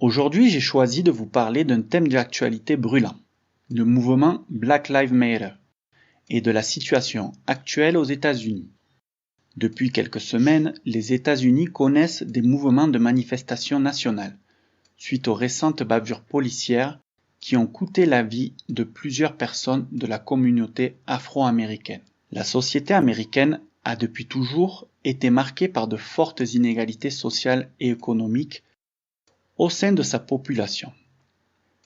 Aujourd'hui, j'ai choisi de vous parler d'un thème d'actualité brûlant, le mouvement Black Lives Matter et de la situation actuelle aux États-Unis. Depuis quelques semaines, les États-Unis connaissent des mouvements de manifestation nationale, suite aux récentes bavures policières qui ont coûté la vie de plusieurs personnes de la communauté afro-américaine. La société américaine a depuis toujours été marquée par de fortes inégalités sociales et économiques au sein de sa population,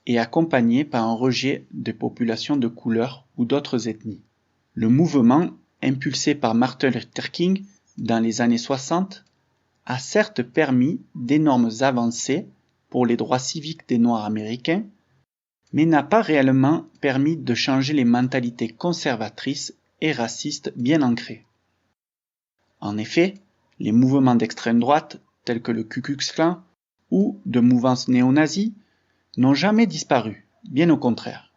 et accompagnée par un rejet des populations de couleur ou d'autres ethnies. Le mouvement, impulsé par Martin Luther King dans les années 60, a certes permis d'énormes avancées pour les droits civiques des Noirs américains, mais n'a pas réellement permis de changer les mentalités conservatrices et racistes bien ancrées. En effet, les mouvements d'extrême droite, tels que le Ku Klux Klan ou de mouvances néo-nazies, n'ont jamais disparu, bien au contraire.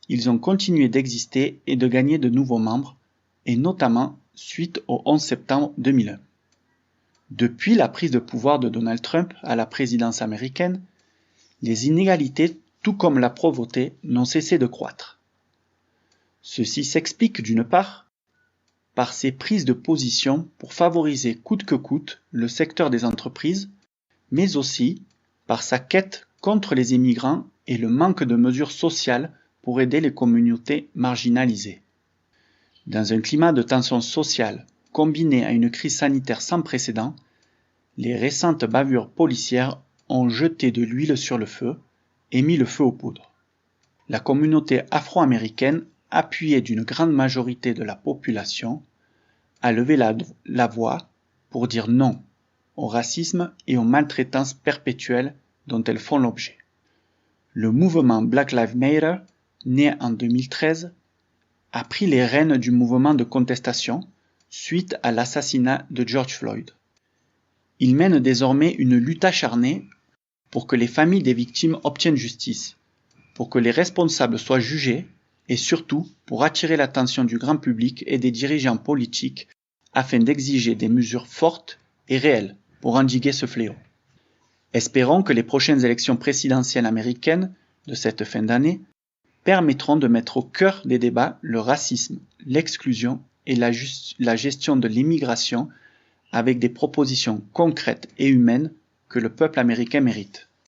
Ils ont continué d'exister et de gagner de nouveaux membres, et notamment suite au 11 septembre 2001. Depuis la prise de pouvoir de Donald Trump à la présidence américaine, les inégalités, tout comme la pauvreté, n'ont cessé de croître. Ceci s'explique d'une part par ses prises de position pour favoriser coûte que coûte le secteur des entreprises, mais aussi par sa quête contre les immigrants et le manque de mesures sociales pour aider les communautés marginalisées. Dans un climat de tension sociale combiné à une crise sanitaire sans précédent, les récentes bavures policières ont jeté de l'huile sur le feu et mis le feu aux poudres. La communauté afro-américaine, appuyée d'une grande majorité de la population, a levé la voix pour dire non au racisme et aux maltraitances perpétuelles dont elles font l'objet. Le mouvement Black Lives Matter, né en 2013, a pris les rênes du mouvement de contestation suite à l'assassinat de George Floyd. Il mène désormais une lutte acharnée pour que les familles des victimes obtiennent justice, pour que les responsables soient jugés et surtout pour attirer l'attention du grand public et des dirigeants politiques afin d'exiger des mesures fortes et réelles pour endiguer ce fléau. Espérons que les prochaines élections présidentielles américaines de cette fin d'année permettront de mettre au cœur des débats le racisme, l'exclusion et la gestion de l'immigration avec des propositions concrètes et humaines que le peuple américain mérite.